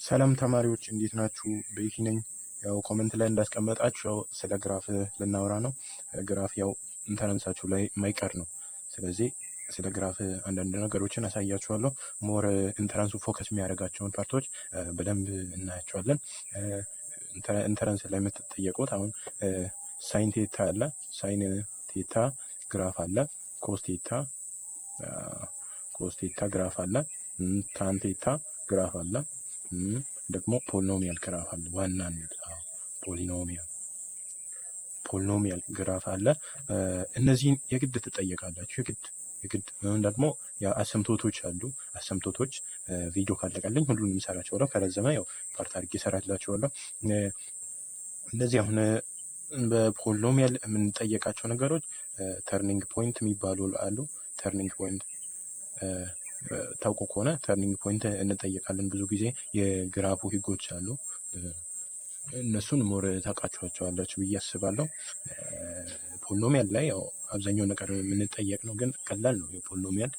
ሰላም ተማሪዎች እንዴት ናችሁ? ቤኪ ነኝ። ያው ኮመንት ላይ እንዳስቀመጣችሁ ያው ስለ ግራፍ ልናወራ ነው። ግራፍ ያው ኢንተረንሳችሁ ላይ የማይቀር ነው። ስለዚህ ስለ ግራፍ አንዳንድ ነገሮችን አሳያችኋለሁ። ሞር ኢንተረንሱ ፎከስ የሚያደርጋቸውን ፓርቶች በደንብ እናያቸዋለን። ኢንተረንስ ላይ የምትጠየቁት አሁን ሳይን ቴታ አለ፣ ሳይን ቴታ ግራፍ አለ፣ ኮስ ቴታ ግራፍ አለ፣ ታን ቴታ ግራፍ አለ፣ ደግሞ ፖሊኖሚያል ግራፍ አለ። ዋናነት ፖሊኖሚያል ግራፍ አለ። እነዚህን የግድ ትጠየቃላችሁ። የግድ ደግሞ አሰምቶቶች አሉ። አሰምቶቶች ቪዲዮ ካለቀልኝ ሁሉንም እሰራቸዋለሁ። ከረዘመ ያው ፓርት አድርጌ እሰራላችኋለሁ። እነዚህ አሁን በፖሊኖሚያል የምንጠየቃቸው ነገሮች ተርኒንግ ፖይንት የሚባሉ አሉ። ተርኒንግ ፖይንት ታውቁ ከሆነ ተርኒንግ ፖይንት እንጠየቃለን። ብዙ ጊዜ የግራፉ ህጎች አሉ። እነሱን ሞር ታውቃችኋቸዋላችሁ ብዬ አስባለሁ። ፖሊኖሚያል ላይ ያው አብዛኛው ነገር የምንጠየቅ ነው፣ ግን ቀላል ነው። የፖሊኖሚያል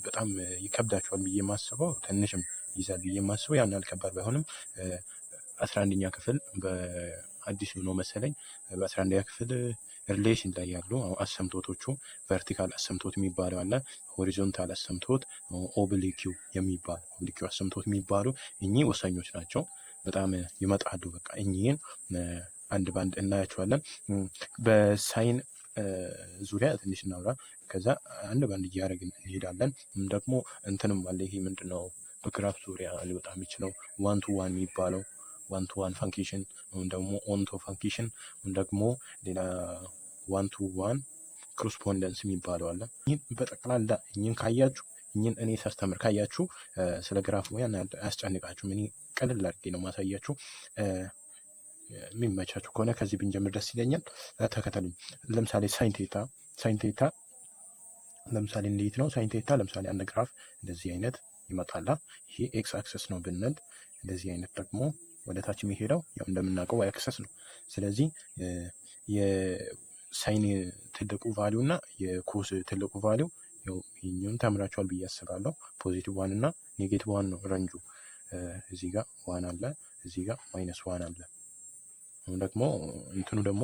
በጣም ይከብዳችኋል ብዬ የማስበው ትንሽም ይዛል ብዬ የማስበው ያን ያህል ከባድ ባይሆንም 11ኛ ክፍል በአዲሱ ነው መሰለኝ። በ11ኛ ክፍል ሪሌሽን ላይ ያሉ አሰምቶቶቹ ቨርቲካል አሰምቶት የሚባለው አለ፣ ሆሪዞንታል አሰምቶት፣ ኦብሊኪው አሰምቶት የሚባሉ እኚህ ወሳኞች ናቸው። በጣም ይመጣሉ። በቃ እኚህን አንድ ባንድ እናያቸዋለን። በሳይን ዙሪያ ትንሽ እናውራ፣ ከዛ አንድ ባንድ እያደረግን እንሄዳለን። ደግሞ እንትንም አለ። ይሄ ምንድነው በግራፍ ዙሪያ ሊወጣ የሚችለው ዋን ቱ ዋን የሚባለው ዋን ቱ ዋን ፋንክሽን ወይም ደግሞ ኦንቶ ፋንክሽን ወይም ደግሞ ሌላ ዋን ቱ ዋን ኮረስፖንደንስ የሚባለው አለ። ይህን በጠቅላላ እኝን ካያችሁ እኔ ሳስተምር ካያችሁ ስለ ግራፍ ያን አያስጨንቃችሁም። እኔ ቀለል አድርጌ ነው ማሳያችሁ። የሚመቻችሁ ከሆነ ከዚህ ብንጀምር ደስ ይለኛል። ተከተሉኝ። ለምሳሌ ሳይን ቴታ ለምሳሌ እንዴት ነው ሳይን ቴታ? ለምሳሌ አንድ ግራፍ እንደዚህ አይነት ይመጣላ። ይሄ ኤክስ አክሰስ ነው ብንል፣ እንደዚህ አይነት ደግሞ ወደ ታች የሚሄደው ያው እንደምናውቀው ዋይ አክሰስ ነው። ስለዚህ የሳይን ትልቁ ቫሊዩ እና የኮስ ትልቁ ቫሊዩ ያው ይሄኛውን ተምራችኋል ብዬ አስባለሁ። ፖዚቲቭ ዋን እና ኔጌቲቭ ዋን ነው ረንጁ። እዚህ ጋር ዋን አለ፣ እዚህ ጋር ማይነስ ዋን አለ። ደግሞ እንትኑ ደግሞ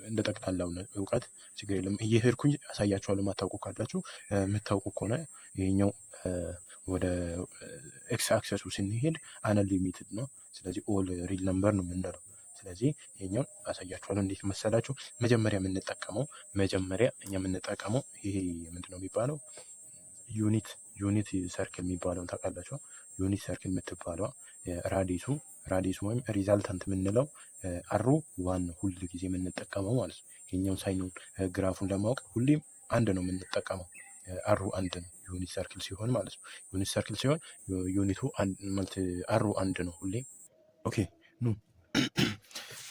እንደ ጠቅላላው እውቀት ችግር የለም እየሄድኩኝ አሳያችኋለሁ። ማታውቁ ካላችሁ የምታውቁ ከሆነ ይሄኛው ወደ ኤክስ አክሰሱ ስንሄድ አንሊሚትድ ነው። ስለዚህ ኦል ሪል ነምበር ነው የምንለው። ስለዚህ ይሄኛውን አሳያችኋለሁ። እንዴት መሰላችሁ? መጀመሪያ የምንጠቀመው ይሄ ምንድነው የሚባለው? ዩኒት ሰርክል የሚባለውን ታውቃላችሁ? ዩኒት ሰርክል የምትባለዋ ራዲሱ ወይም ሪዛልታንት የምንለው አሩ ዋን ነው ሁል ጊዜ የምንጠቀመው ማለት ነው። ይሄኛውን ሳይኑን ግራፉን ለማወቅ ሁሌም አንድ ነው የምንጠቀመው። አሩ አንድ ነው ዩኒት ሰርክል ሲሆን ማለት ነው። ዩኒት ሰርክል ሲሆን ዩኒቱ ማለት አሩ አንድ ነው ሁሌ። ኦኬ ኑ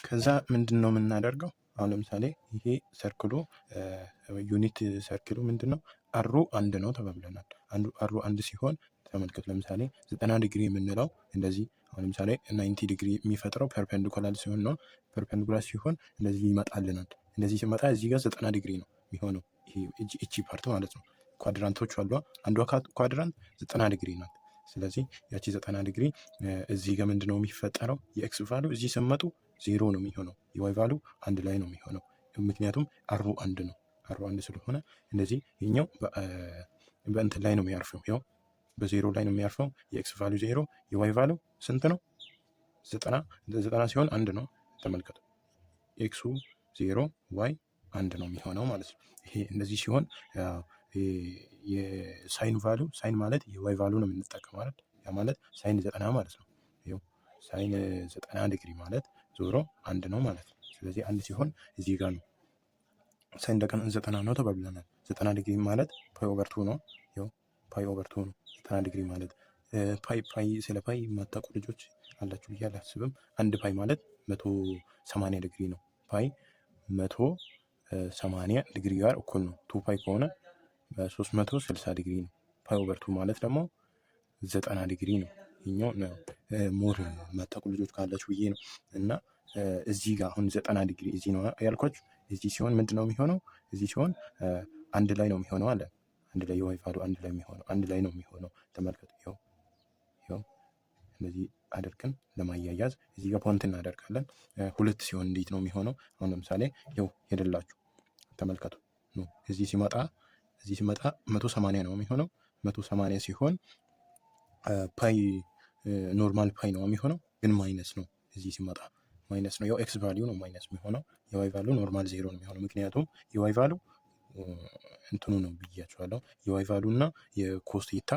ከዛ ምንድን ነው የምናደርገው? አሁን ለምሳሌ ይሄ ሰርክሉ ዩኒት ሰርክሉ ምንድን ነው? አሩ አንድ ነው ተባብለናል። አሩ አንድ ሲሆን ተመልከቱ። ለምሳሌ 90 ዲግሪ የምንለው እንደዚህ አሁን ለምሳሌ 90 ዲግሪ የሚፈጥረው ፐርፔንዲኩላር ሲሆን ነው። ፐርፔንዲኩላር ሲሆን እንደዚህ ይመጣልናል። እንደዚህ ሲመጣ እዚህ ጋር 90 ዲግሪ ነው የሚሆነው። ይሄ እቺ ፓርት ማለት ነው። ኳድራንቶች አሉ። አንዷ ኳድራንት 90 ዲግሪ ናት። ስለዚህ ያቺ 90 ዲግሪ እዚህ ጋር ምንድነው የሚፈጠረው? የኤክስ ቫልዩ እዚህ ሲመጡ 0 ነው የሚሆነው። የዋይ ቫልዩ አንድ ላይ ነው የሚሆነው። ምክንያቱም አሩ አንድ ነው። አሩ አንድ ስለሆነ እንደዚህ ይሄኛው በእንትን ላይ ነው የሚያርፈው። ያው በዜሮ ላይ ነው የሚያርፈው። የኤክስ ቫልዩ 0፣ የዋይ ቫልዩ ስንት ነው? 90 ሲሆን አንድ ነው። ተመልከቱ። ኤክሱ 0 ዋይ አንድ ነው የሚሆነው ማለት ነው። ይሄ እንደዚህ ሲሆን የሳይን ቫልዩ ሳይን ማለት የዋይ ቫልዩ ነው የምንጠቀመው ማለት ያ ማለት ሳይን 90 ማለት ነው። ይኸው ሳይን 90 ዲግሪ ማለት ዞሮ አንድ ነው ማለት ነው። ስለዚህ አንድ ሲሆን እዚህ ጋር ነው ሳይን 90 ነው ተባብለናል። 90 ዲግሪ ማለት ፓይ ኦቨር 2 ነው። ይኸው ፓይ ኦቨር 2 ነው 90 ዲግሪ ማለት። ፓይ ስለ ፓይ የማታውቁ ልጆች አላችሁ ብዬ አላስብም። አንድ ፓይ ማለት 180 ዲግሪ ነው። ፓይ 180 ዲግሪ ጋር እኩል ነው። 2 ፓይ ከሆነ 360 ዲግሪ ነው። ፓይ ኦቨር 2 ማለት ደግሞ 90 ዲግሪ ነው። ይሄኛው ሞር የማታውቁ ልጆች ካላችሁ ብዬ ነው። እና እዚህ ጋር አሁን 90 ዲግሪ እዚህ ነው ያልኳችሁ። እዚህ ሲሆን ምንድነው የሚሆነው? እዚህ ሲሆን አንድ ላይ ነው የሚሆነው አለ። አንድ ላይ የዋይ ቫልዩ አንድ ላይ ነው የሚሆነው። ተመልከቱ። ይኸው እንደዚህ አድርገን ለማያያዝ እዚህ ጋር ፖይንት እናደርጋለን። ሁለት ሲሆን እንዴት ነው የሚሆነው? አሁን ለምሳሌ ይኸው ሄደላችሁ ተመልከቱ። እዚህ ሲመጣ 180 ነው የሚሆነው። 180 ሲሆን ፓይ ኖርማል ፓይ ነው የሚሆነው፣ ግን ማይነስ ነው። እዚህ ሲመጣ ማይነስ ነው። ያው ኤክስ ቫሊዩ ነው ማይነስ የሚሆነው። የዋይ ቫሊዩ ኖርማል ዜሮ ነው የሚሆነው። ምክንያቱም የዋይ ቫሊዩ እንትኑ ነው ብያቸዋለሁ። የዋይ ቫሊዩ እና የኮስ ቴታ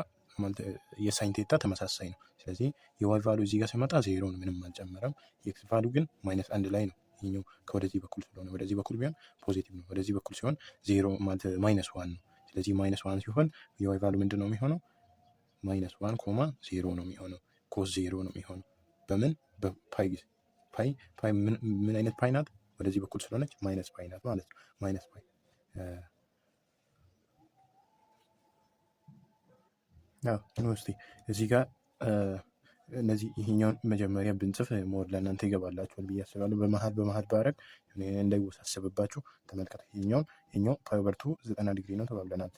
የሳይን ቴታ ተመሳሳይ ነው። ስለዚህ የዋይ ቫሊዩ እዚህ ጋር ሲመጣ ዜሮ ነው፣ ምንም አልጨመረም። የኤክስ ቫሊዩ ግን ማይነስ አንድ ላይ ነው። ይሄኛው ከወደዚህ በኩል ስለሆነ ወደዚህ በኩል ቢሆን ፖዚቲቭ ነው፣ ወደዚህ በኩል ሲሆን ዜሮ ማለት ማይነስ ዋን ነው። ስለዚህ ማይነስ ዋን ሲሆን የዋይ ቫሊዩ ምንድን ነው የሚሆነው? ማይነስ ዋን ኮማ ዜሮ ነው የሚሆነው። ኮስ ዜሮ ነው የሚሆነው። በምን በፓይ ፓይ ምን አይነት ፓይ ናት? ወደዚህ በኩል ስለሆነች ማይነስ ፓይ ናት ማለት ነው። ማይነስ ፓይ ዩኒቨርሲቲ እዚህ ጋር እነዚህ ይሄኛውን መጀመሪያ ብንጽፍ ሞር ለእናንተ ይገባላችኋል ብዬ አስባለሁ። በመሀል ባረግ እንዳይወሳሰብባችሁ ተመልከቱ። ይሄኛው ፓይ ኦቨር 2 90 ዲግሪ ነው ተባብለናል።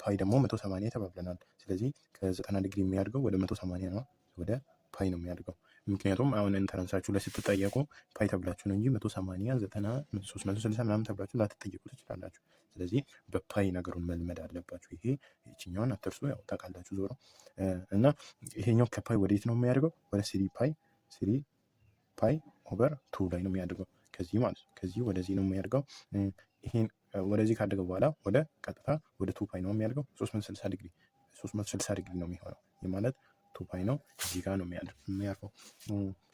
ፓይ ደግሞ 180 ተባብለናል። ስለዚህ ከ90 ዲግሪ የሚያድገው ወደ 180 ነው፣ ወደ ፓይ ነው የሚያድገው። ምክንያቱም አሁን ኢንተረንሳችሁ ላይ ስትጠየቁ ፓይ ተብላችሁ ነው እንጂ 180 90 360 ምናምን ተብላችሁ ላትጠየቁ ትችላላችሁ። ስለዚህ በፓይ ነገሩን መልመድ አለባችሁ። ይሄ ይችኛውን አትርሱ፣ ያው ታውቃላችሁ ዞሮ እና ይሄኛው ከፓይ ወዴት ነው የሚያደርገው? ወደ ስሪ ፓይ ኦቨር 2 ላይ ነው የሚያደርገው። ከዚህ ማለት ነው ከዚህ ወደዚህ ነው የሚያደርገው። ይሄን ወደዚህ ካደገው በኋላ ወደ ቀጥታ ወደ 2 ፓይ ነው የሚያደርገው። 360 ዲግሪ ነው የሚሆነው። ይህ ማለት 2 ፓይ ነው፣ እዚህ ጋር ነው የሚያርፈው።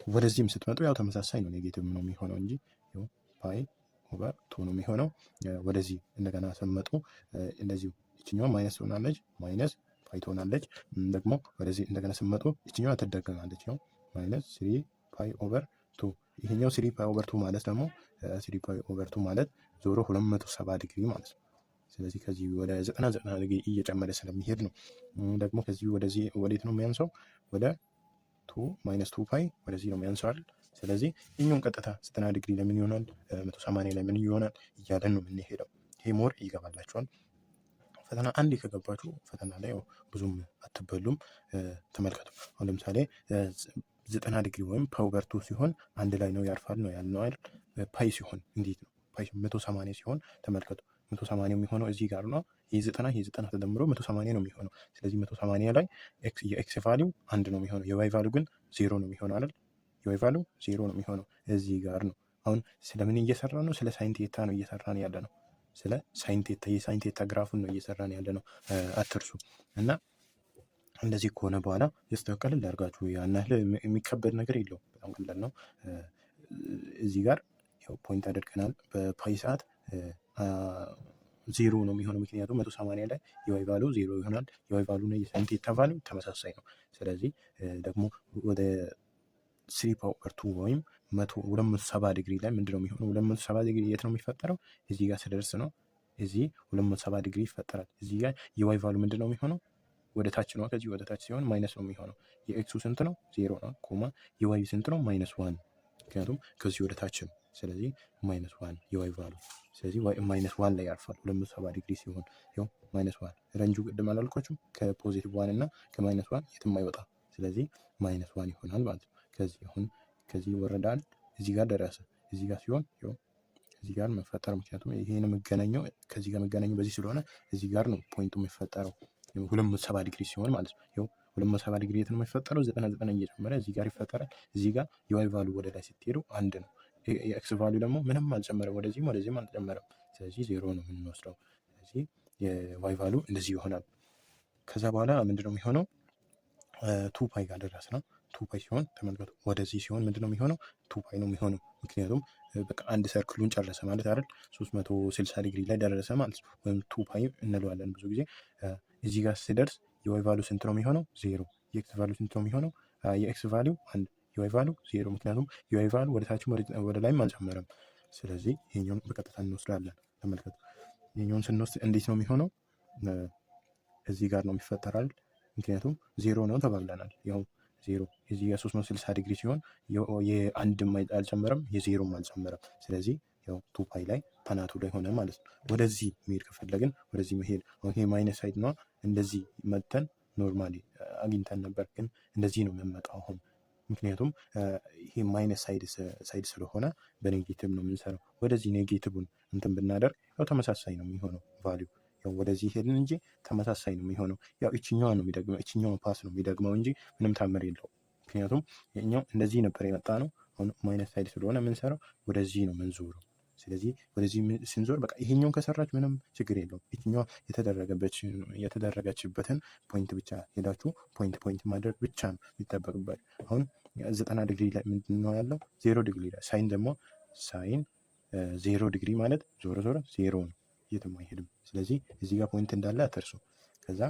ወደዚህም ስትመጡ ያው ተመሳሳይ ነው፣ ኔጌቲቭ ነው የሚሆነው እንጂ ፓይ ኦቨር 2 ነው የሚሆነው። ወደዚህ እንደገና ስትመጡ እንደዚሁ ይችኛዋ ማይነስ ትሆናለች፣ ማይነስ ፓይ ትሆናለች። ደግሞ ወደዚህ እንደገና ስትመጡ ይችኛዋ ትደገማለች፣ ነው ማይነስ 3 ፓይ ኦቨር 2። ይሄኛው 3 ፓይ ኦቨር 2 ማለት ደግሞ 3 ፓይ ኦቨር 2 ማለት ዞሮ 270 ዲግሪ ማለት ነው። ስለዚህ ከዚህ ወደ 90 ዲግሪ እየጨመረ ስለሚሄድ ነው። ደግሞ ከዚህ ወደዚህ ወዴት ነው የሚያንሰው? ወደ 2 ማይነስ 2 ፓይ ወደዚህ ነው የሚያንሰው አይደል? ስለዚህ ይህኛውን ቀጥታ 90 ዲግሪ ለምን ይሆናል? 180 ላይ ምን ይሆናል እያለን ነው የምንሄደው። ይሄ ሞር ይገባላችኋል። ፈተና አንዴ ከገባችሁ ፈተና ላይ ብዙም አትበሉም። ተመልከቱ። አሁን ለምሳሌ 90 ዲግሪ ወይም ፓይ ኦቨር 2 ሲሆን አንድ ላይ ነው ያርፋል ነው ያልነው አይደል? ፓይ ሲሆን እንዴት ነው? ፓይ 180 ሲሆን ተመልከቱ 180 የሚሆነው እዚህ ጋር ነው። ይህ 90 ተደምሮ 180 ነው የሚሆነው። ስለዚህ 180 ላይ የኤክስ ቫሊው 1 ነው የሚሆነው። የዋይ ቫሊው ግን 0 ነው የሚሆነው አይደል? የዋይ ቫሊው 0 ነው የሚሆነው እዚህ ጋር ነው። አሁን ስለምን እየሰራ ነው? ስለ ሳይን ቴታ ነው እየሰራን ያለ ነው። ስለ ሳይን ቴታ የሳይን ቴታ ግራፉን ነው እየሰራን ያለ ነው፣ አትርሱ። እና እንደዚህ ከሆነ በኋላ ያስተካከል ላርጋችሁ። ያን ያህል የሚከበድ ነገር የለውም፣ በጣም ቀላል ነው። እዚህ ጋር ያው ፖይንት አድርገናል። በፓይ ሰዓት 0 ነው የሚሆነው፣ ምክንያቱም 180 ላይ የዋይ ቫሉ 0 ይሆናል። የዋይ ቫሉ እና የሳይን ቴታ ቫሉ ተመሳሳይ ነው። ስለዚህ ደግሞ ወደ 3 ፓይ ኦቨር 2 ወይም 270 ዲግሪ ላይ ምንድነው የሚሆነው? 270 ዲግሪ የት ነው የሚፈጠረው? እዚህ ጋር ስደርስ ነው። እዚህ 270 ዲግሪ ይፈጠራል። እዚህ ጋር የዋይ ቫሉ ምንድነው የሚሆነው? ወደ ታች ነው። ከዚህ ወደ ታች ሲሆን ማይነስ ነው የሚሆነው። የኤክሱ ስንት ነው? 0 ነው ኮማ የዋይ ስንት ነው? -1፣ ምክንያቱም ከዚህ ወደ ታች ነው። ስለዚህ -1 የዋይ ቫሉ። ስለዚህ -1 ላይ ያርፋል 270 ዲግሪ ሲሆን፣ ይኸው -1 ረንጁ ቅድም አላልኳችሁም? ከፖዚቲቭ 1 እና ከ-1 የትም አይወጣ። ስለዚህ -1 ይሆናል ማለት ነው። ከዚህ ይወረዳል፣ እዚህ ጋር ደረሰ። እዚህ ጋር ሲሆን ይኸው እዚህ ጋር መፈጠር፣ ምክንያቱም ይሄን የምገናኘው ከዚህ ጋር የምገናኘው በዚህ ስለሆነ እዚህ ጋር ነው ፖይንቱ የሚፈጠረው 270 ዲግሪ ሲሆን ማለት ነው። ይኸው 270 ዲግሪ የት ነው የሚፈጠረው? 90 እየጨመረ እዚህ ጋር ይፈጠራል። እዚህ ጋር የዋይ ቫሉ ወደ ላይ ስትሄዱ 1 ነው። የኤክስ ቫሉ ደግሞ ምንም አልጨመረም፣ ወደዚህም አልጨመረም። ስለዚህ 0 ነው የምንወስደው። ስለዚህ የዋይ ቫሉ እንደዚህ ይሆናል። ከዛ በኋላ ምንድነው የሚሆነው? 2 ፓይ ጋር ደረስን። 2 ፓይ ሲሆን ተመልከቱ፣ ወደዚህ ሲሆን ምንድነው የሚሆነው? 2 ፓይ ነው የሚሆነው። ምክንያቱም በቃ አንድ ሰርክሉን ጨረሰ ማለት አይደል? 360 ዲግሪ ላይ ደረሰ ማለት ነው። ወይም 2 ፓይ እንለዋለን ብዙ ጊዜ። እዚህ ጋር ሲደርስ የዋይ ቫሉ ስንት ነው የሚሆነው? 0። የኤክስ ቫሉ ስንት ነው የሚሆነው? የኤክስ ቫሉ 1፣ የዋይ ቫሉ 0። ምክንያቱም የዋይ ቫሉ ወደ ታችም ወደ ላይም አልጨመረም። ስለዚህ ይሄኛውን በቀጥታ እንወስዳለን። ተመልከቱ፣ ይሄኛውን ስንወስድ እንዴት ነው የሚሆነው? እዚህ ጋር ነው የሚፈጠራል። ምክንያቱም 0 ነው ተባብለናል። ያው 0 እዚህ ጋር 360 ዲግሪ ሲሆን የአንድም አልጨመረም፣ የዜሮም አልጨመረም። ስለዚህ ያው 2 ፓይ ላይ ፓናቱ ላይ ሆነ ማለት ነው። ወደዚህ መሄድ ከፈለግን ወደዚህ መሄድ፣ ይሄ ማይነስ ሳይድ ነው። እንደዚህ መተን ኖርማሊ አግኝተን ነበር፣ ግን እንደዚህ ነው የምንመጣው። አሁን ምክንያቱም ይሄ ማይነስ ሳይድ ስለሆነ በኔጌቲቭ ነው የምንሰራው። ወደዚህ ኔጌቲቭን እንትን ብናደርግ ያው ተመሳሳይ ነው የሚሆነው ቫሊዩ ያው ወደዚህ ሄድን እንጂ ተመሳሳይ ነው የሚሆነው። ያው እችኛዋ ነው የሚደግመው እችኛዋ ፓስ ነው የሚደግመው እንጂ ምንም ታምር የለው። ምክንያቱም የኛው እንደዚህ ነበር የመጣ ነው። አሁን ማይነስ ሳይድ ስለሆነ የምንሰራው ወደዚህ ነው የምንዞረው። ስለዚህ ወደዚህ ስንዞር በቃ ይሄኛውን ከሰራች ምንም ችግር የለውም። የትኛዋ የተደረገችበትን ፖይንት ብቻ ሄዳችሁ ፖይንት ማድረግ ብቻ ነው የሚጠበቅባችሁ። አሁን 90 ዲግሪ ላይ ምንድን ነው ያለው? 0 ዲግሪ ላይ ሳይን ደግሞ ሳይን 0 ዲግሪ ማለት ዞሮ ዜሮ ነው፣ የትም አይሄድም። ስለዚህ እዚህ ጋር ፖይንት እንዳለ አትርሱ። ከዛ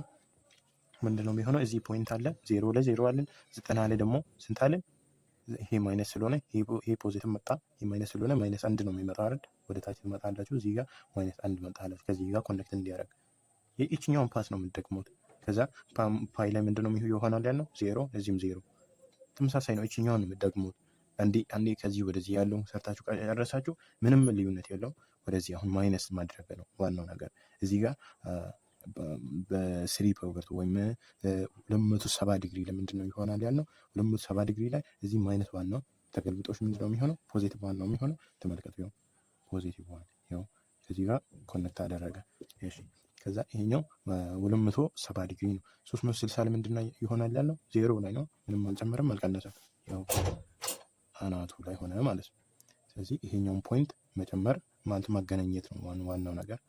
ምንድነው የሚሆነው? እዚህ ፖይንት አለ፣ 0 ላይ 0 አለን፣ 90 ላይ ደግሞ ስንት አለን? ይሄ ማይነስ ስለሆነ ይሄ ፖዚቲቭ መጣ፣ ይሄ ማይነስ ስለሆነ ማይነስ አንድ ነው የሚመጣው አይደል? ወደ ታች ትመጣላችሁ። እዚህ ጋር ማይነስ አንድ መጣላችሁ። ከዚህ ጋር ኮኔክት እንዲያደርግ የኢችኛውን ፓስ ነው የምትጠቅሙት። ከዛ ፓይ ላይ ምንድነው ይሆናል ያለው? 0 እዚህም 0 ተመሳሳይ ነው። ኢችኛውን ነው የምትጠቅሙት። አንዴ ከዚህ ወደዚህ ያለው ሰርታችሁ ጨረሳችሁ፣ ምንም ልዩነት የለውም። ወደዚህ አሁን ማይነስ ማድረግ ነው ዋናው ነገር። እዚህ ጋር በስሪ ፐርቨርት ወይም 270 ዲግሪ ለምንድን ነው ይሆናል ያልነው? 270 ዲግሪ ላይ እዚህ ማይነስ ዋን ነው ተገልብጦሽ ምንድን ነው የሚሆነው? ፖዚቲቭ ዋን ነው የሚሆነው። ተመልከቱ፣ ይኸው ፖዚቲቭ ዋን ይኸው ከዚህ ጋር ኮኔክት አደረገ። እሺ ከዛ ይሄኛው 270 ዲግሪ ነው። 360 ለምንድን ነው ይሆናል ያልነው? ዜሮ ላይ ነው፣ ምንም አልጨመረም አልቀነሰም። ያው አናቱ ላይ ሆነ ማለት ነው። ስለዚህ ይሄኛውን ፖይንት መጨመር ማለት ማገናኘት ነው ዋናው ነገር።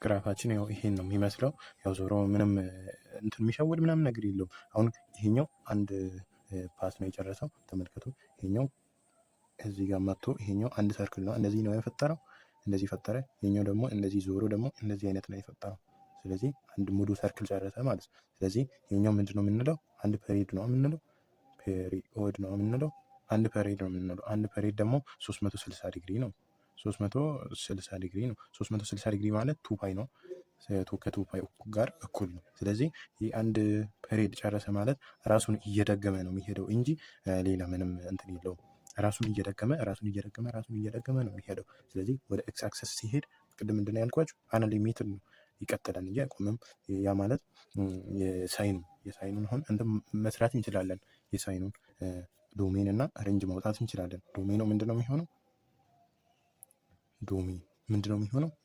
ግራፋችን ያው ይሄን ነው የሚመስለው። ያው ዞሮ ምንም እንትን የሚሸውድ ምናምን ነገር የለውም። አሁን ይሄኛው አንድ ፓስ ነው የጨረሰው። ተመልከቱ፣ ይሄኛው እዚህ ጋር መጥቶ ይሄኛው አንድ ሰርክል ነው እንደዚህ ነው የፈጠረው፣ እንደዚህ ፈጠረ። ይሄኛው ደግሞ እንደዚህ ዞሮ ደግሞ እንደዚህ አይነት ነው የፈጠረው። ስለዚህ አንድ ሙሉ ሰርክል ጨረሰ ማለት ነው። ስለዚህ ይሄኛው ምንድነው የምንለው? አንድ ፔሪድ ነው የምንለው። ፔሪዮድ ነው የምንለው። አንድ ፔሪድ ነው የምንለው። አንድ ፔሪድ ደግሞ 360 ዲግሪ ነው። 360 ዲግሪ ነው። 360 ዲግሪ ማለት 2 ፓይ ነው። ከ2 ፓይ ጋር እኩል ነው። ስለዚህ ይህ አንድ ፔሪድ ጨረሰ ማለት ራሱን እየደገመ ነው የሚሄደው እንጂ ሌላ ምንም እንትን የለውም። ራሱን እየደገመ ነው የሚሄደው። ስለዚህ ወደ ኤክስ አክሰስ ሲሄድ ቅድም ምንድነው ያልኳችሁ? አናሊ ሜትር ነው ይቀጥላል እንጂ አይቆምም። ያ ማለት የሳይኑን አሁን እንትን መስራት እንችላለን። የሳይኑን ዶሜን እና ሬንጅ ማውጣት እንችላለን። ዶሜኑ ምንድነው የሚሆነው?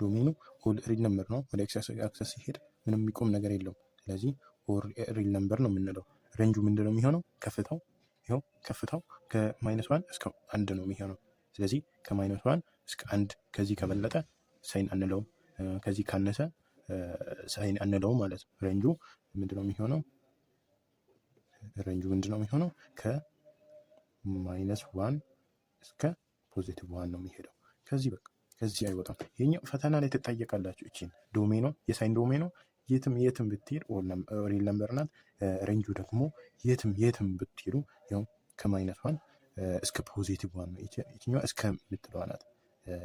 ዶሜኑ ሆል ሪል ነምበር ነው። ወደ ኤክስ አክሰስ ሲሄድ ምንም የሚቆም ነገር የለውም። ስለዚህ ሆል ሪል ነምበር ነው የምንለው። ሬንጁ ምንድነው የሚሆነው? ከፍታው ይኸው ከፍታው ከማይነስ ዋን እስከ 1 ነው የሚሆነው። ስለዚህ ከማይነስ ዋን እስከ 1 ከዚህ ከበለጠ ሳይን አንለውም፣ ከዚህ ካነሰ ሳይን አንለውም ማለት ነው። ሬንጁ ምንድነው የሚሆነው? ከማይነስ ዋን እስከ ፖዚቲቭ ዋን ነው የሚሄደው። ከዚህ አይወጣም። ይሄኛው ፈተና ላይ ትጠየቃላችሁ። እቺን ዶሜኖ የሳይን ዶሜኖ የትም ብትሄድ ሪል ነምበር ናት። ሬንጁ ደግሞ የትም ብትሄዱ ያው ከማይነስ ዋን እስከ ፖዚቲቭ ዋን ነው። ይችኛዋ እስከምትለዋ ናት።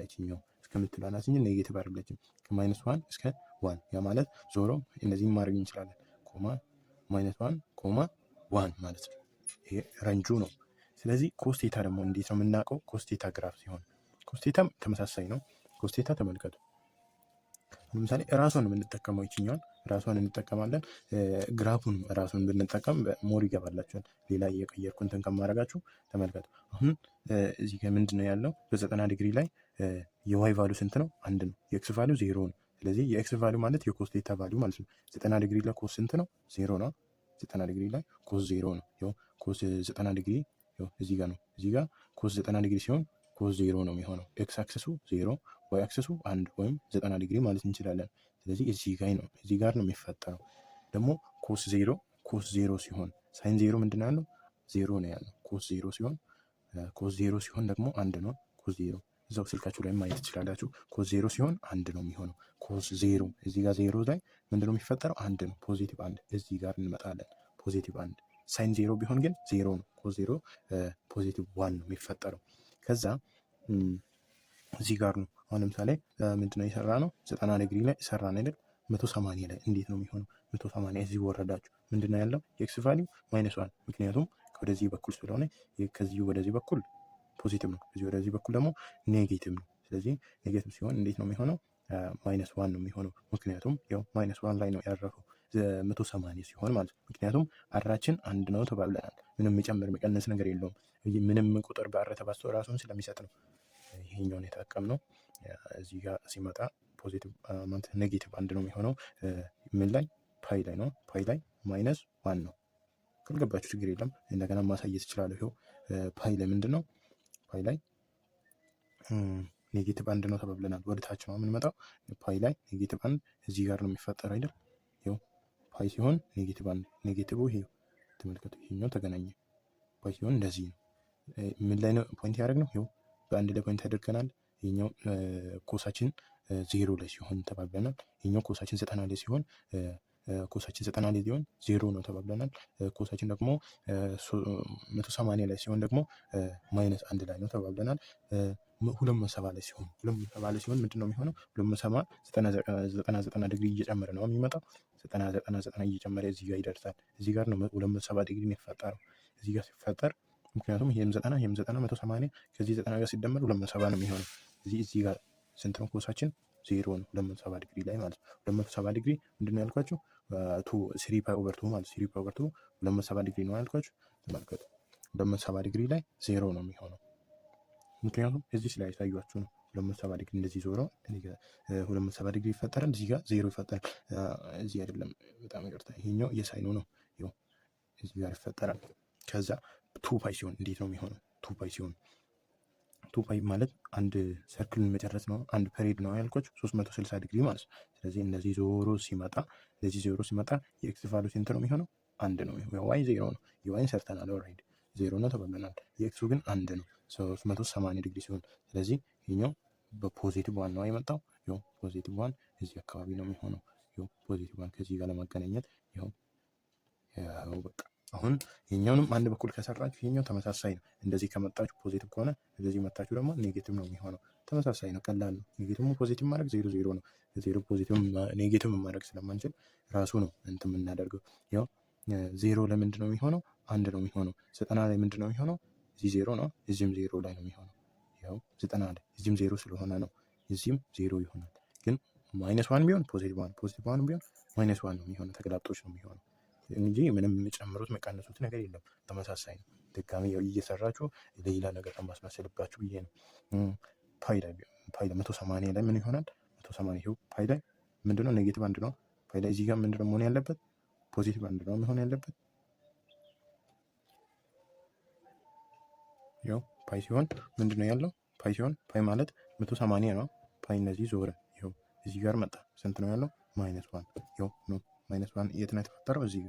ይችኛው እስከምትለዋ ናት እንጂ ኔጌቲቭ አይደለችም። ከማይነስ ዋን እስከ ዋን ያ ማለት ዞሮ እነዚህም ማድረግ እንችላለን። ኮማ ማይነስ ዋን ኮማ ዋን ማለት ነው። ይሄ ሬንጁ ነው። ስለዚህ ኮስቴታ ደግሞ እንዴት ነው የምናውቀው? ኮስቴታ ግራፍ ሲሆን ኮስቴታም ተመሳሳይ ነው። ኮስቴታ ተመልከቱ። ለምሳሌ ራሷን የምንጠቀመው ይችኛውን ራሷን እንጠቀማለን። ግራፉን ራሱን ብንጠቀም ሞር ይገባላችኋል። ሌላ እየቀየርኩ እንትን ከማድረጋችሁ ተመልከቱ። አሁን እዚህ ጋር ምንድነው ያለው? በ90 ዲግሪ ላይ የዋይ ቫሉ ስንት ነው? 1 ነው። የኤክስ ቫሉ 0 ነው። ስለዚህ የኤክስ ቫሉ ማለት የኮስቴታ ቫሉ ማለት ነው። 90 ዲግሪ ላይ ኮስ ስንት ነው? 0 ነው። 90 ዲግሪ ላይ ኮስ 0 ነው። ያው ኮስ 90 ዲግሪ ያው እዚህ ጋር ነው። እዚህ ጋር ኮስ 90 ዲግሪ ሲሆን ኮስ 0 ነው የሚሆነው። ኤክስ አክሰሱ 0 ዋይ አክሰሱ 1 ወይም 90 ዲግሪ ማለት እንችላለን። ስለዚህ እዚህ ጋር ነው የሚፈጠረው። ደግሞ ኮስ 0 ሲሆን ሳይን 0 ምንድን ነው ያለው? 0 ነው ያለው። ኮስ 0 ሲሆን ደግሞ 1 ነው። ኮስ 0 እዛው ስልካችሁ ላይ ማየት ትችላላችሁ። ኮስ 0 ሲሆን 1 ነው የሚሆነው። ኮስ 0 እዚህ ጋር 0 ላይ ምንድነው የሚፈጠረው? 1 ነው። ፖዚቲቭ 1 እዚህ ጋር እንመጣለን። ፖዚቲቭ 1 ሳይን 0 ቢሆን ግን 0 ነው። ኮስ 0 ፖዚቲቭ 1 ነው የሚፈጠረው። ከዛ እዚህ ጋር ነው አሁን ለምሳሌ ምንድነው የሰራ ነው? 90 ዲግሪ ላይ ሰራን አይደል? 180 ላይ እንዴት ነው የሚሆነው? 180 እዚህ ወረዳችሁ ምንድነው ያለው? የኤክስ ቫልዩ -1 ምክንያቱም ወደዚህ በኩል ስለሆነ ከዚህ ወደዚህ በኩል ፖዚቲቭ ነው፣ ከዚህ ወደዚህ በኩል ደግሞ ኔጌቲቭ ነው። ስለዚህ ኔጌቲቭ ሲሆን እንዴት ነው የሚሆነው? ማይነስ ዋን ነው የሚሆነው። ምክንያቱም ያው ማይነስ ዋን ላይ ነው ያረፈው 180 ሲሆን ማለት ነው። ምክንያቱም አራችን አንድ ነው ተባብለናል። ምንም የሚጨምር የሚቀንስ ነገር የለውም። ምንም ቁጥር በአር ተባዝቶ ራሱን ስለሚሰጥ ነው ይሄኛውን የተጠቀምነው። እዚህ ጋር ሲመጣ ፖዚቲቭ ማለት ኔጌቲቭ አንድ ነው የሚሆነው። ምን ላይ ፓይ ላይ ነው። ፓይ ላይ ማይነስ ዋን ነው። ካልገባችሁ ችግር የለም እንደገና ማሳየት እችላለሁ። ይኸው ፓይ ላይ ምንድን ነው? ፓይ ላይ ኔጌቲቭ አንድ ነው ተባብለናል። ወደ ታች ነው የምንመጣው። ፓይ ላይ ኔጌቲቭ አንድ እዚህ ጋር ነው የሚፈጠር አይደል? ይኸው ፓይ ሲሆን ኔጌቲቭ አንድ ኔጌቲቭ ይሄ ተመልከቱ። ይሄኛው ተገናኘ። ፓይ ሲሆን እንደዚህ ነው። ምን ላይ ነው ፖይንት ያደረግነው? ይኸው በአንድ ላይ ፖይንት ያደርገናል። ይሄኛው ኮሳችን 0 ላይ ሲሆን ተባብለናል። ይሄኛው ኮሳችን 90 ላይ ሲሆን ኮሳችን 90 ላይ ሲሆን 0 ነው ተባብለናል። ኮሳችን ደግሞ 180 ላይ ሲሆን ደግሞ ማይነስ አንድ ላይ ነው ተባብለናል። 270 ላይ ሲሆን 270 ላይ ሲሆን ምንድን ነው የሚሆነው? 270 90 ዲግሪ እየጨመረ ነው የሚመጣው። 90 እየጨመረ እዚህ ጋር ይደርሳል። እዚህ ጋር ነው 270 ዲግሪ የሚፈጠረው። እዚህ ጋር ሲፈጠር ምክንያቱም ይሄም 90 ይሄም 90 180 ከዚህ 90 ጋር ሲደመር 270 ነው የሚሆነው። እዚህ ጋር ስንት ነው ኮሳችን? 0 ነው 270 ዲግሪ ላይ ማለት ነው። 270 ዲግሪ ምንድን ነው ያልኳችሁ? 3 ፓይ ኦቨር 2 ማለት 3 ፓይ ኦቨር 2 270 ዲግሪ ነው ያልኳችሁ። ተመልከቱ 270 ዲግሪ ላይ 0 ነው የሚሆነው። ምክንያቱም እዚህ ላይ ያሳያችሁ ነው 270 ዲግሪ እንደዚህ ዞሮ 270 ዲግሪ ይፈጠራል። እዚህ ጋር 0 ይፈጠራል። እዚህ አይደለም፣ በጣም ይቅርታ፣ ይሄኛው የሳይኑ ነው። ይኸው እዚህ ጋር ይፈጠራል። ከዛ 2 ፓይ ሲሆን እንዴት ነው የሚሆነው? 2 ፓይ ሲሆን 2 ፓይ ማለት አንድ ሰርክልን መጨረስ ነው። አንድ ፔሪድ ነው ያልኳችሁ 360 ዲግሪ ማለት ነው። ስለዚህ እንደዚህ ዞሮ ሲመጣ የኤክስ ቫልዩ ስንት ነው የሚሆነው? አንድ ነው። የዋይ 0 ነው። የዋይን ሰርተናል ኦልሬዲ 0 ነው ተባብለናል። የኤክሱ ግን አንድ ነው 380 ዲግሪ ሲሆን፣ ስለዚህ ይሄኛው በፖዚቲቭ ዋን ነው የመጣው። ይኸው ፖዚቲቭ ዋን እዚህ አካባቢ ነው የሚሆነው። ይኸው ፖዚቲቭ ዋን ከዚህ ጋር ለማገናኘት ይኸው በቃ አሁን ይሄኛውንም አንድ በኩል ከሰራችሁ ይሄኛው ተመሳሳይ ነው። እንደዚህ ከመጣችሁ ፖዚቲቭ ከሆነ እንደዚህ መጣችሁ ደግሞ ኔጌቲቭ ነው የሚሆነው። ተመሳሳይ ነው፣ ቀላል ነው። ኔጌቲቭ ፖዚቲቭ ማድረግ 0 ነው። 0 ፖዚቲቭ ኔጌቲቭ ማድረግ ስለማንችል ራሱ ነው እንትን የምናደርገው። ያው 0 ለምንድን ነው የሚሆነው? አንድ ነው የሚሆነው። 90 ላይ ምንድን ነው የሚሆነው? እዚህ 0 ነው፣ እዚህም 0 ላይ ነው የሚሆነው። ያው 90 ላይ እዚህም 0 ስለሆነ ነው እዚህም 0 ይሆናል። ግን ማይነስ ዋን ቢሆን ፖዚቲቭ ዋን ቢሆን ማይነስ ዋን ነው የሚሆነው። ተገላብጦች ነው የሚሆነው እንጂ ምንም የሚጨምሩት መቀነሱት ነገር የለም። ተመሳሳይ ነው። ድጋሚ እየሰራችሁ ሌላ ነገር ለማስመሰልባችሁ ብዬ ነው። ፓይ ላይ 180 ላይ ምን ይሆናል? 180 ይኸው ፓይ ላይ ምንድነው? ኔጌቲቭ አንድ ነው። ፓይ ላይ እዚህ ጋር ምንድነው መሆን ያለበት? ፖዚቲቭ አንድ ነው መሆን ያለበት። ይኸው ፓይ ሲሆን ምንድነው ያለው? ፓይ ሲሆን ፓይ ማለት 180 ነው። ፓይ እነዚህ ዞረ። ይኸው እዚህ ጋር መጣ። ስንት ነው ያለው? ማይነስ ዋን። ይኸው ነው ማይነስ ዋን የት ነው የተፈጠረው? እዚህ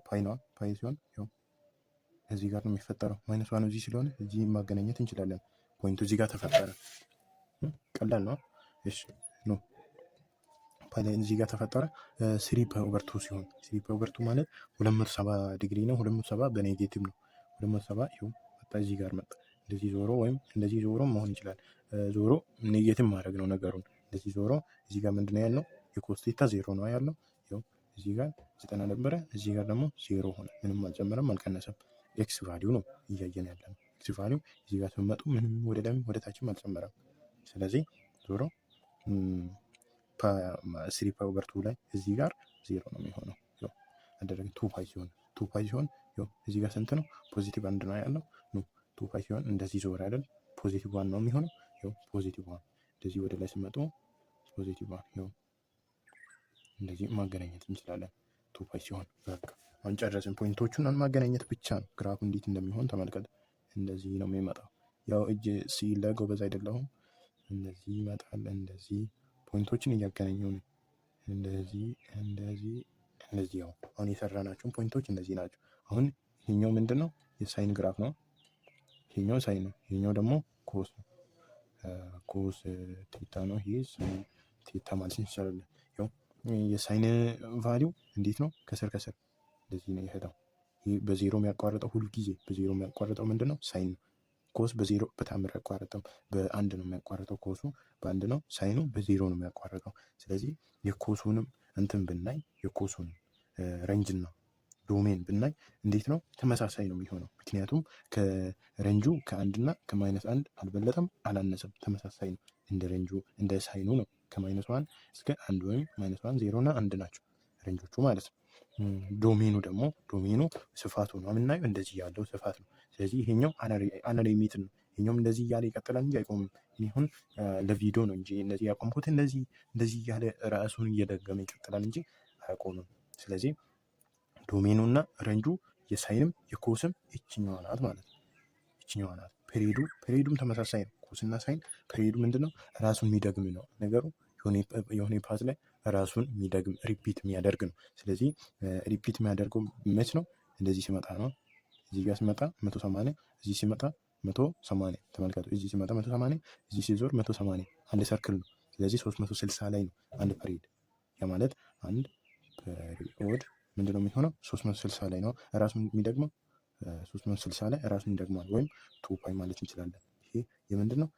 ፓይ ነው። ፓይ ሲሆን ይኸው እዚህ ጋር ነው የሚፈጠረው። ማይነስ ዋን እዚህ ስለሆነ እዚህ ማገናኘት እንችላለን። ፖይንቱ እዚህ ጋር ተፈጠረ። ቀላል ነው። እሺ ኖ ፓይ ላይ እዚህ ጋር ተፈጠረ። 3 ፓይ ኦቨር 2 ሲሆን 3 ፓይ ኦቨር 2 ማለት 270 ዲግሪ ነው። 270 በኔጌቲቭ ነው። 270 ይኸው መጣ፣ እዚህ ጋር መጣ። እንደዚህ ዞሮ ወይም እንደዚህ ዞሮ መሆን ይችላል። ዞሮ ኔጌቲቭ ማድረግ ነው ነገሩን። እንደዚህ ዞሮ እዚህ ጋር ምንድነው ያለው? የኮስ ቴታ 0 ነው ያለው። ይኸው እዚህ ጋር 90 ነበረ፣ እዚህ ጋር ደግሞ 0 ሆነ። ምንም አልጨመረም አልቀነሰም። ኤክስ ቫሊዩ ነው እያየን ያለ ነው። ኤክስ ቫሊዩ እዚህ ጋር ስትመጡ ምንም ወደ ላይም ወደ ታችም አልጨመረም። ስለዚህ ዞሮ 3 ፓይ ኦቨር 2 ላይ እዚህ ጋር 0 ነው የሚሆነው። ያው አደረግን 2 ፓይ ሲሆን ያው እዚህ ጋር ስንት ነው? ፖዚቲቭ አንድ ነው ያለው። 2 ፓይ ሲሆን እንደዚህ ዞር አይደል? ፖዚቲቭ ዋን ነው የሚሆነው። ያው ፖዚቲቭ ዋን እንደዚህ ወደ ላይ ስመጡ ፖዚቲቭ ዋን ያው እንደዚህ ማገናኘት እንችላለን። 2 ፓይ ሲሆን በቃ አሁን ጨረስን። ፖይንቶቹን ማገናኘት ብቻ ነው። ግራፉ እንዴት እንደሚሆን ተመልከት። እንደዚህ ነው የሚመጣው። ያው እጅ ሲል ጎበዝ አይደለሁም። እንደዚህ ይመጣል። እንደዚህ ፖይንቶችን እያገናኘው ነው። እንደዚህ ያው አሁን የሰራናቸውን ፖይንቶች እንደዚህ ናቸው። አሁን ይሄኛው ምንድነው? የሳይን ግራፍ ነው። ይሄኛው ሳይን ነው። ይሄኛው ደግሞ ኮስ ነው። ኮስ ቴታ ነው። ይሄ ሳይን ቴታ ማለት እንችላለን። ያው የሳይን ቫሊው እንዴት ነው? ከስር እንደዚህ ነው የሄደው። ይሄ በዜሮ የሚያቋርጠው ሁሉ ጊዜ በዜሮ የሚያቋርጠው ምንድነው? ሳይን ነው። ኮስ በዜሮ በታምር ያቋርጠው፣ በአንድ ነው የሚያቋርጠው። ኮሱ በአንድ ነው፣ ሳይኑ በዜሮ ነው የሚያቋርጠው። ስለዚህ የኮሱንም እንትን ብናይ የኮሱንም ሬንጅና ዶሜን ብናይ እንዴት ነው? ተመሳሳይ ነው የሚሆነው። ምክንያቱም ከሬንጁ ከአንድና ከማይነስ አንድ አልበለጠም አላነሰም፣ ተመሳሳይ ነው። እንደ ሬንጁ እንደ ሳይኑ ነው ከማይነስ ዋን እስከ አንድ ወይም ማይነስ ዋን 0 እና 1 ናቸው ሬንጆቹ ማለት ነው። ዶሜኑ ደግሞ ስፋቱ ነው የምናየው እንደዚህ ያለው ስፋት ነው። ስለዚህ ይሄኛው አነር ሊሚት ነው። ይሄኛውም እንደዚህ እያለ ይቀጥላል እንጂ አይቆምም። ይሁን ለቪዲዮ ነው እንጂ እንደዚህ ያቆምኩት እንደዚህ እያለ ራሱን እየደገመ ይቀጥላል እንጂ አያቆምም። ስለዚህ ዶሜኑ እና ሬንጁ የሳይንም የኮስም ይችኛዋ ናት ማለት ነው። ይችኛዋ ናት። ፔሪዱም ተመሳሳይ ነው። ኮስና ሳይን ፔሪዱ ምንድነው? ራሱን የሚደግም ነው ነገሩ። የሆነ ፓዝ ላይ ራሱን የሚደግም ሪፒት የሚያደርግ ነው። ስለዚህ ሪፒት የሚያደርገው መች ነው? እንደዚህ ሲመጣ ነው። እዚህ ጋር ሲመጣ 180፣ እዚህ ሲመጣ 180። ተመልከቱ። እዚህ ሲመጣ 180፣ እዚህ ሲዞር 180። አንድ ሰርክል ነው። ስለዚህ 360 ላይ ነው አንድ ፔሪድ። ያ ማለት አንድ ፔሪድ ምንድነው የሚሆነው? 360 ላይ ነው ራሱን የሚደግመው። 360 ላይ ራሱን ይደግማል። ወይም 2 ፓይ ማለት እንችላለን። ይሄ የምንድነው?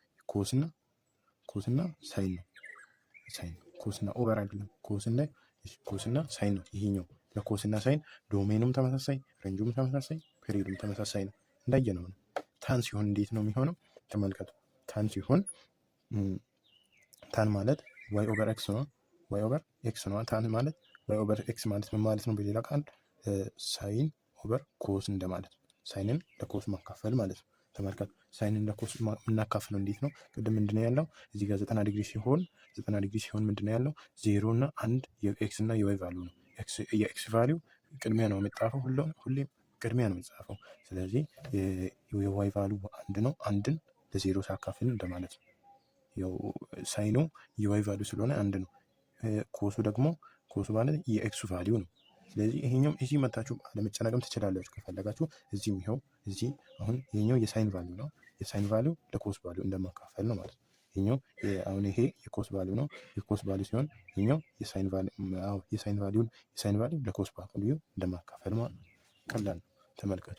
ኮስና ሳይን ነው። ኮስና ኦቨር አይደለም። ኮስና ሳይን ነው ይሄኛው። ለኮስና ሳይን ዶሜኑም ተመሳሳይ፣ ሬንጁም ተመሳሳይ፣ ፔሪዱም ተመሳሳይ ነው። እንዳየነው ነው። ታን ሲሆን እንዴት ነው የሚሆነው? ተመልከቱ። ታን ሲሆን ታን ማለት ዋይ ኦቨር ኤክስ ነው። ዋይ ኦቨር ኤክስ ነው። ታን ማለት ዋይ ኦቨር ኤክስ ማለት ምን ማለት ነው? በሌላ ቃል ሳይን ኦቨር ኮስ እንደማለት ነው። ሳይንን ለኮስ ማካፈል ማለት ነው። ተመልከቱ። ሳይንን ለኮስ የምናካፍለው እንዴት ነው? ቅድም ምንድነው ያለው? እዚህ ጋር 90 ዲግሪ ሲሆን ምንድነው ያለው? 0 እና 1 የኤክስ እና የዋይ ቫልዩ ነው። የኤክስ ቫልዩ ቅድሚያ ነው የሚጻፈው። ሁሌም ቅድሚያ ነው የሚጻፈው። ስለዚህ የዋይ ቫልዩ 1 ነው። አንድን ለዜሮ ሳካፍል እንደማለት ነው። ያው ሳይኑ የዋይ ቫልዩ ስለሆነ 1 ነው። ኮሱ ማለት የኤክሱ ቫልዩ ነው። ስለዚህ ይሄኛውም እዚህ መታችሁ አለመጨነቅም ትችላላችሁ ከፈለጋችሁ። እዚህም ይኸው እዚህ አሁን ይሄኛው የሳይን ቫልዩ ነው። የሳይን ቫልዩ ለኮስ ቫልዩ እንደማካፈል ነው ማለት ነው። ይሄኛው አሁን ይሄ የኮስ ቫልዩ ነው። የኮስ ቫልዩ ሲሆን ይሄኛው የሳይን ቫልዩ ለኮስ ቫልዩ እንደማካፈል ማለት ነው። ቀላል ነው። ተመልከቱ።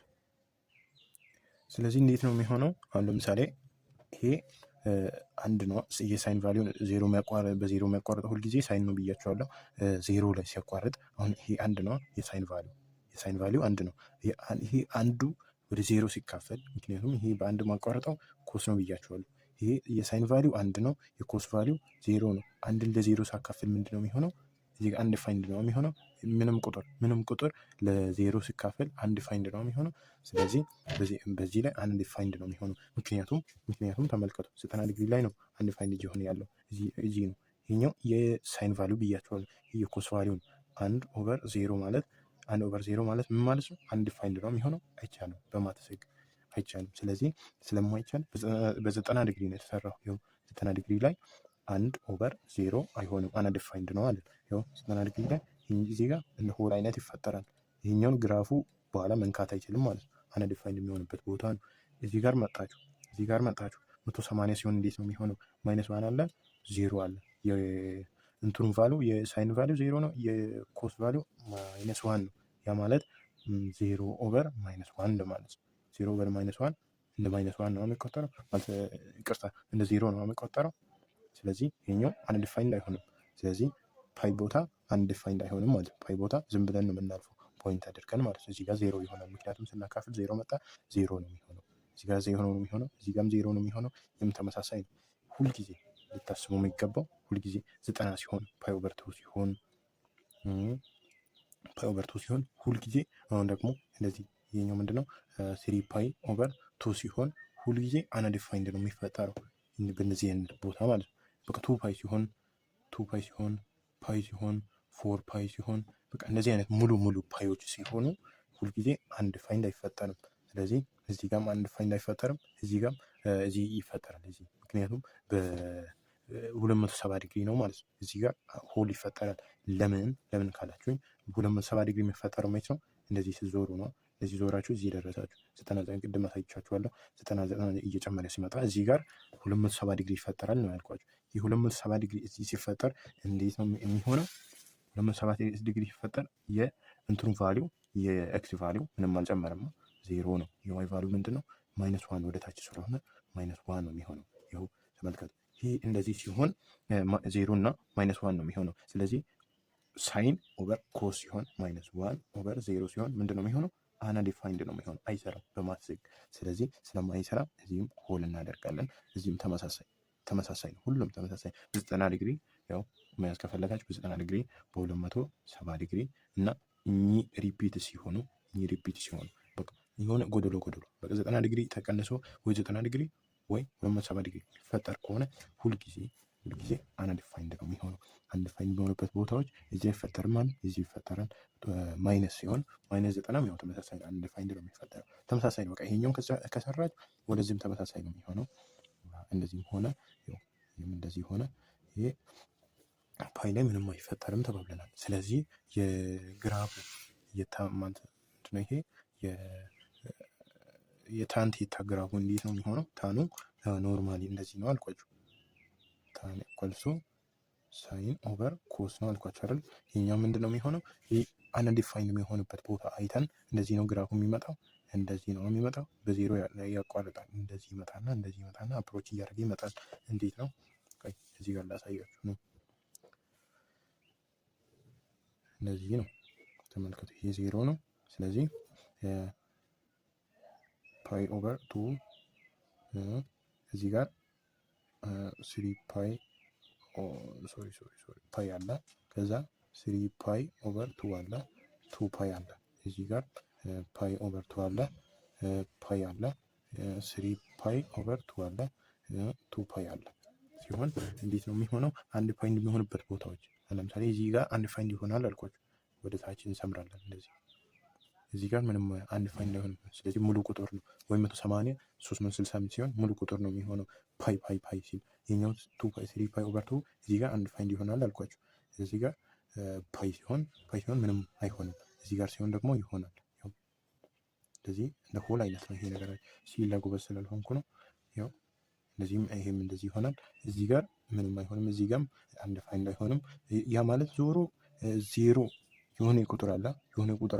ስለዚህ እንዴት ነው የሚሆነው? አሁን ለምሳሌ ይሄ አንድ ነው። የሳይን ቫልዩ በዜሮ የሚያቋርጠው ሁልጊዜ ሳይን ነው ብያቸዋለሁ። ዜሮ ላይ ሲያቋርጥ አሁን ይሄ አንድ ነው። የሳይን ቫልዩ አንድ ነው። ይሄ አንዱ ወደ ዜሮ ሲካፈል፣ ምክንያቱም ይሄ በአንድ ማቋረጠው ኮስ ነው ብያቸዋለሁ። ይሄ የሳይን ቫልዩ አንድ ነው። የኮስ ቫልዩ ዜሮ ነው። አንድን ለዜሮ ሳካፍል ምንድን ነው የሚሆነው? እዚህ ጋር አንድ ፋይንድ ነው የሚሆነው። ምንም ቁጥር ለዜሮ ሲካፈል አንድ ፋይንድ ነው የሚሆነው። ስለዚህ በዚህ ላይ አንድ ፋይንድ ነው የሚሆነው። ምክንያቱም ተመልከቱ 90 ዲግሪ ላይ ነው አንድ ፋይንድ እየሆነ ያለው እዚህ ነው። ይሄኛው የሳይን ቫልዩ ብያቸዋለሁ። ይሄ የኮስ ቫልዩ ነው። 1 ኦቨር 0 ማለት ምን ማለት ነው? አንድ ፋይንድ ነው የሚሆነው። አይቻልም፣ በማትስ ህግ አይቻልም። ስለዚህ ስለማይቻል በ90 ዲግሪ ነው የተሰራው። ይኸው 90 ዲግሪ ላይ 1 ኦቨር 0 አይሆንም። አንዲፋይንድ ነው አለ። ይኸው 90 ዲግሪ ላይ እዚህ ጋር እንደ ሆል አይነት ይፈጠራል። ይሄኛውን ግራፉ በኋላ መንካት አይችልም ማለት ነው። አንዲፋይንድ የሚሆንበት ቦታ ነው። እዚህ ጋር መጣችሁ 180 ሲሆን እንዴት ነው የሚሆነው? ማይነስ ዋን አለ፣ 0 አለ። የእንትሩን ቫሉ የሳይን ቫሉ 0 ነው። የኮስ ቫሉ ማይነስ ዋን ነው። ያ ማለት 0 ኦቨር ማይነስ ዋን እንደማለት ነው። 0 ኦቨር ማይነስ ዋን እንደ ማይነስ ዋን ነው የሚቆጠረው ማለት ይቅርታ፣ እንደ 0 ነው የሚቆጠረው። ስለዚህ ይሄኛው አንዲፋይንድ አይሆንም። ስለዚህ ፓይ ቦታ አንዲፋይንድ አይሆንም ማለት ነው። ፓይ ቦታ ዝም ብለን ነው የምናልፈው ፖይንት አድርገን ማለት ነው። እዚህ ጋር 0 ይሆናል። ምክንያቱም ስናካፍል 0 መጣ፣ 0 ነው የሚሆነው። እዚህ ጋር 0 ነው የሚሆነው፣ እዚህ ጋርም 0 ነው የሚሆነው። ይህም ተመሳሳይ ነው። ሁልጊዜ ልታስቡ የሚገባው ሁልጊዜ 90 ሲሆን ፓይ ኦቨር 2 ሲሆን ሁልጊዜ አሁን ደግሞ እንደዚህ ይሄኛው ምንድነው 3 ፓይ ኦቨር 2 ሲሆን ሁልጊዜ አንዲፋይንድ ነው የሚፈጠረው በእነዚህ አይነት ቦታ ማለት ነው። በቃ 2 ፓይ ሲሆን ፓይ ሲሆን 4 ፓይ ሲሆን በቃ እነዚህ አይነት ሙሉ ፓዮች ሲሆኑ ሁልጊዜ አንዲፋይንድ አይፈጠርም። ስለዚህ እዚህ ጋርም አንዲፋይንድ አይፈጠርም፣ እዚህ ጋርም እዚህ ይፈጠራል። እዚህ ምክንያቱም በ270 ዲግሪ ነው ማለት ነው። እዚህ ጋር ሆል ይፈጠራል። ለምን ካላችሁኝ 270 ዲግሪ የሚፈጠረው መች ነው? እንደዚህ ስትዞሩ ነው። እዚህ ዞራችሁ እዚህ ደረሳችሁ። 99 ቅድም አሳይቻችኋለሁ። 99 እየጨመረ ሲመጣ እዚህ ጋር 270 ዲግሪ ይፈጠራል ነው ያልኳችሁ። ይህ 270 ዲግሪ እዚህ ሲፈጠር እንዴት ነው የሚሆነው? 270 ዲግሪ ሲፈጠር የእንትኑ ቫሊው የኤክስ ቫሊው ምንም አልጨመረም፣ 0 ነው። የዋይ ቫሊው ምንድነው? -1 ወደ ታች ስለሆነ -1 ነው የሚሆነው። ይኸው ተመልከቱ። ይህ እንደዚህ ሲሆን 0 እና -1 ነው የሚሆነው። ስለዚህ ሳይን ኦቨር ኮስ ሲሆን -1 ኦቨር 0 ሲሆን ምንድነው የሚሆነው? አንዲፋይንድ ነው የሚሆነው። አይሰራም በማትስ ህግ። ስለዚህ ስለማይሰራ እዚህም ሆል እናደርጋለን። እዚህም ተመሳሳይ ነው። ሁሉም ተመሳሳይ 90 ዲግሪ ያው መያዝ ከፈለጋችሁ በ90 ዲግሪ በ270 ዲግሪ እና እኚህ ሪፒት ሲሆኑ በቃ የሆነ ጎደሎ በቃ 90 ዲግሪ ተቀንሶ ወይ 90 ዲግሪ ወይ 270 ዲግሪ ሊፈጠር ከሆነ ሁልጊዜ አንዲፋይንድ ነው የሚሆነው። አንዲፋይንድ በሆነበት ቦታዎች እዚህ አይፈጠርም ማለት እዚህ ይፈጠራል። ማይነስ ሲሆን ማይነስ 90 ያው ተመሳሳይ አንዲፋይንድ ነው የሚፈጠረው። ተመሳሳይ ነው በቃ ይሄኛውን ከሰራች ወደዚህም ተመሳሳይ ነው የሚሆነው። እንደዚህም ሆነ እንደዚህ ሆነ ይሄ ፓይ ላይ ምንም አይፈጠርም ተባብለናል። ስለዚህ የግራፉ የታማንት ነው ይሄ የታን ቴታ ግራፉ እንዴት ነው የሚሆነው? ታኑ ኖርማሊ እንደዚህ ነው አልኳችሁ። ታን ኢኳልስ ሳይን ኦቨር ኮስ ነው አልኳችሁ አይደል? ይሄኛው ምንድነው የሚሆነው? ይሄ አንዲፋይንድ የሚሆንበት ቦታ አይተን እንደዚህ ነው ግራፉ የሚመጣው። እንደዚህ ነው የሚመጣው። በዜሮ ያቋርጣል። እንደዚህ ይመጣና አፕሮች እያደረገ ይመጣል። እንዴት ነው? እዚህ ጋር ላሳያችሁ ነው። እንደዚህ ነው ተመልከቱ። ይሄ ዜሮ ነው። ስለዚህ ፓይ ኦቨር 2 እዚህ ጋር 3 ፓይ ፓይ አለ። ከዛ 3 ፓይ ኦቨር 2 አለ። 2 ፓይ አለ። እዚህ ጋር ፓይ ኦቨር 2 አለ። ፓይ አለ። 3 ፓይ ኦቨር 2 አለ። 2 ፓይ አለ ሲሆን እንዴት ነው የሚሆነው? አንድ ፋይንድ የሚሆንበት ቦታዎች ለምሳሌ እዚህ ጋር አንድ ፋይንድ ይሆናል አልኳችሁ። ወደ ታች እንሰምራለን እንደዚህ። እዚህ ጋር ምንም አንድ ፋይንድ አይሆንም። ስለዚህ ሙሉ ቁጥር ነው ወይ 180 360 ሲሆን ሙሉ ቁጥር ነው የሚሆነው። ፓይ ሲል የኛው 2 ፓይ 3 ፓይ ኦቨር 2 እዚህ ጋር አንድ ፋይንድ ይሆናል አልኳችሁ። እዚህ ጋር ፓይ ሲሆን ምንም አይሆንም። እዚህ ጋር ሲሆን ደግሞ ይሆናል። ያው እንደዚህ እንደ ሆል አይነት ነው ይሄ ነገር። ሲል ለጎበዝ ስላልሆንኩ ነው። ያው እንደዚህም ይሄም እንደዚህ ይሆናል። እዚህ ጋር ምንም አይሆንም። እዚህ ጋርም አንድ ፋይንድ አይሆንም። ያ ማለት ዞሮ ዜሮ የሆነ ቁጥር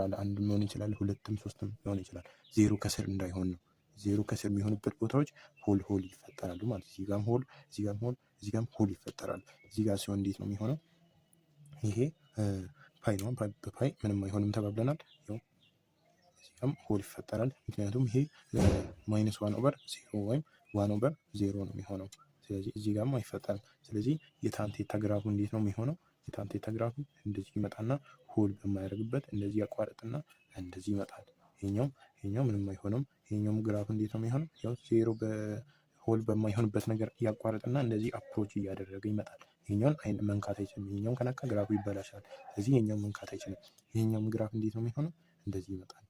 አለ አንድ ሊሆን ይችላል፣ ሁለትም ሶስትም ሊሆን ይችላል። ዜሮ ከስር እንዳይሆን ነው። ዜሮ ከስር የሚሆንበት ቦታዎች ሆል ይፈጠራሉ ማለት። እዚህ ጋርም ሆል፣ እዚህ ጋርም ሆል ይፈጠራል። እዚህ ጋር ሲሆን እንዴት ነው የሚሆነው? ይሄ ፓይ ነው። በፓይ ምንም አይሆንም ተባብለናል። ያው እዚህ ጋርም ሆል ይፈጠራል። ምክንያቱም ይሄ ማይነስ 1 ኦቨር 0 ወይም 1 ኦቨር 0 ነው የሚሆነው። ስለዚህ እዚህ ጋርም አይፈጠርም። ስለዚህ የታን ቴታ ግራፉ እንዴት ነው የሚሆነው? የታን ቴታ ግራፉ እንደዚህ ይመጣና ሆል በማያደርግበት እንደዚህ ያቋርጥና እንደዚህ ይመጣል። ይሄኛው ምንም አይሆንም። ይሄኛውም ግራፍ እንዴት ነው የሚሆነው? ያው ዜሮ በሆል በማይሆንበት ነገር ያቋርጥና እንደዚህ አፕሮች እያደረገ ይመጣል። ይሄኛውን መንካት አይችልም። ይሄኛውን ከነካ ግራፉ ይበላሻል። ስለዚህ ይሄኛውን መንካት አይችልም። ይሄኛውም ግራፍ እንዴት ነው የሚሆነው? እንደዚህ ይመጣል።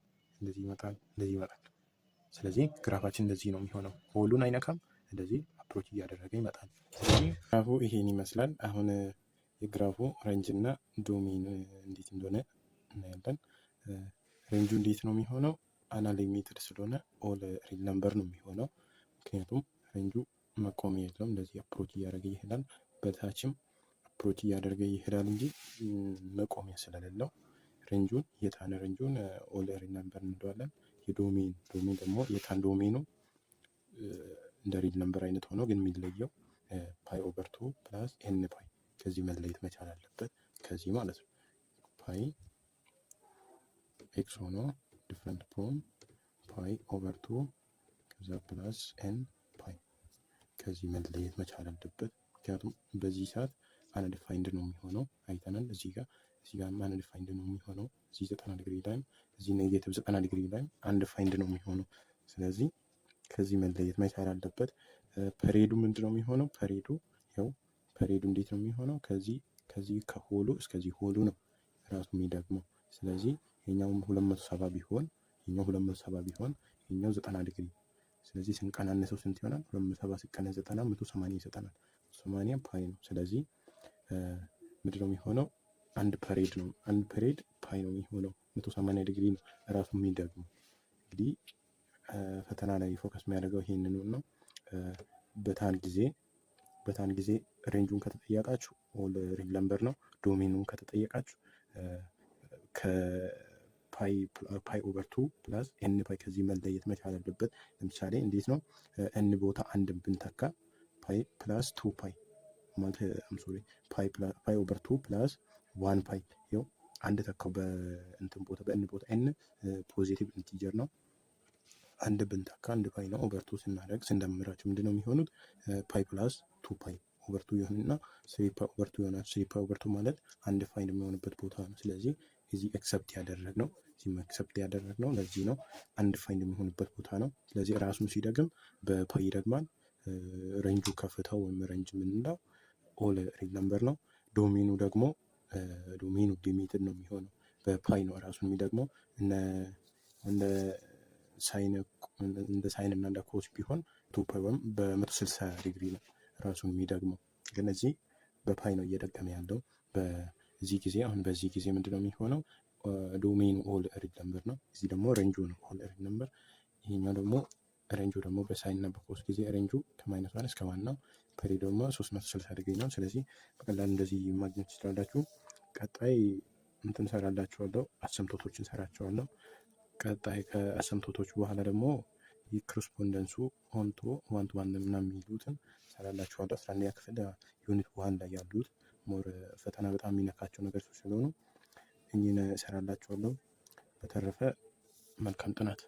ስለዚህ ግራፋችን እንደዚህ ነው የሚሆነው። ሆሉን አይነካም። እንደዚህ አፕሮች እያደረገ ይመጣል። ስለዚህ ግራፉ ይሄን ይመስላል። አሁን የግራፉ ሬንጅ እና ዶሜን እንዴት እንደሆነ እናያለን። ሬንጁ እንዴት ነው የሚሆነው? አናሊሜትድ ስለሆነ ኦል ሪል ነምበር ነው የሚሆነው። ምክንያቱም ሬንጁ መቆሚያ የለውም። እንደዚህ አፕሮች እያደረገ ይሄዳል። በታችም አፕሮች እያደረገ ይሄዳል እንጂ መቆሚያ ስለሌለው የታን ሬንጁን ኦል ሪል ነምበር እንለዋለን። የዶሜን ደግሞ የታን ዶሜኑ እንደ ሪል ነምበር አይነት ሆኖ ግን የሚለየው ፓይ ኦቨር 2 ፕላስ ኤን ፓይ ከዚህ መለየት መቻል አለበት። ከዚህ ማለት ነው ፓይ ኤክስ ሆኖ ዲፍረንት ፍሮም ፓይ ኦቨር 2 ከዛ ፕላስ ኤን ፓይ ከዚህ መለየት መቻል አለበት። ምክንያቱም በዚህ ሰዓት አንዲፋይንድ ነው የሚሆነው አይተናል። እዚህ ጋር አንዲፋይንድ ነው የሚሆነው። እዚህ 90 ዲግሪ ላይም እዚህ ኔጌቲቭ 90 ዲግሪ ላይም አንዲፋይንድ ነው የሚሆነው። ስለዚህ ከዚህ መለየት መቻል አለበት። ፐሬዱ ምንድነው የሚሆነው? ፐሬዱ እንዴት ነው የሚሆነው? ከዚህ ከሆሉ እስከዚህ ሆሉ ነው ራሱ የሚደግመው። ስለዚህ የኛውም 270 ቢሆን የኛው 90 ዲግሪ። ስለዚህ ስንቀናነሰው ስንት ይሆናል? 270 ሲቀነስ 90 180 ይሰጠናል። 80 ፓይ ነው። ስለዚህ ምንድነው የሚሆነው? አንድ ፐሬድ ፓይ ነው የሚሆነው። 180 ዲግሪ ነው ራሱ የሚደግመው። እንግዲህ ፈተና ላይ ፎከስ የሚያደርገው ይሄንን ነው። በታን ጊዜ ሬንጁን ከተጠየቃችሁ ኦል ሪል ነምበር ነው። ዶሜኑን ከተጠየቃችሁ ከፓይ ኦቨር 2 ፕላስ ኤን ፓይ ከዚህ መለየት መቻል አለበት። ለምሳሌ እንዴት ነው? ኤን ቦታ አንድን ብንተካ ፓይ ፕላስ 2 ፓይ ማለት ፓይ ኦቨር 2 ፕላስ 1 ፓይ ይኸው አንድ ተካው በኤን ቦታ ኤን ፖዚቲቭ ኢንቲጀር ነው። አንድ ብንተካ አንድ ፓይ ነው። ኦቨር 2 ስናደርግ ስንደምራቸው ምንድነው የሚሆኑት? ፓይ ፕላስ 2 ፓይ ኦቨር ቱ ይሆንና ስሪ ፓይ ኦቨር ቱ ይሆናል። ስሪ ፓይ ኦቨር ቱ ማለት አንዲፋይንድ የሚሆንበት ቦታ ነው። ስለዚህ እዚህ ኤክሰፕት ያደረግነው ለዚህ ነው አንዲፋይንድ የሚሆንበት ቦታ ነው። ስለዚህ ራሱን ሲደግም በፓይ ይደግማል። ሬንጁ ከፍታው ወይም ሬንጅ የምንለው ኦል ሪል ነምበር ነው። ዶሜኑ ደግሞ ዶሜኑ ሊሚትድ ነው የሚሆነው በፓይ ነው ራሱን የሚደግመው። እንደ ሳይን እና እንደ ኮስ ቢሆን 2 ፓይ ወይም በ160 ዲግሪ ነው ራሱን የሚደግመው። ግን እዚህ በፓይ ነው እየደገመ ያለው በዚህ ጊዜ። አሁን በዚህ ጊዜ ምንድነው የሚሆነው? ዶሜኑ ኦል ሪል ነምበር ነው። እዚህ ደግሞ ሬንጁ ነው ኦል ሪል ነምበር። ይሄኛው ደግሞ ሬንጁ ደግሞ በሳይን እና በኮስ ጊዜ ሬንጁ ከ-1 እስከ 1 ነው። ፓይ ደግሞ 360 ዲግሪ ነው። ስለዚህ በቀላል እንደዚህ ማግኘት ትችላላችሁ። ቀጣይ እንትን ሰራላችኋለሁ፣ አሰምቶቶችን ሰራቸዋለሁ። ቀጣይ ከአሰምቶቶች በኋላ ደግሞ የኮረስፖንደንሱ ኦንቶ ዋን ቱ ዋን ምናምን የሚሉትን ሰራላችኋለሁ። 11ኛ ክፍል ዩኒት 1 ላይ ያሉት ሞር ፈተና በጣም የሚነካቸው ነገሮች ስለሆኑ እኚህን ሰራላችኋለሁ። በተረፈ መልካም ጥናት።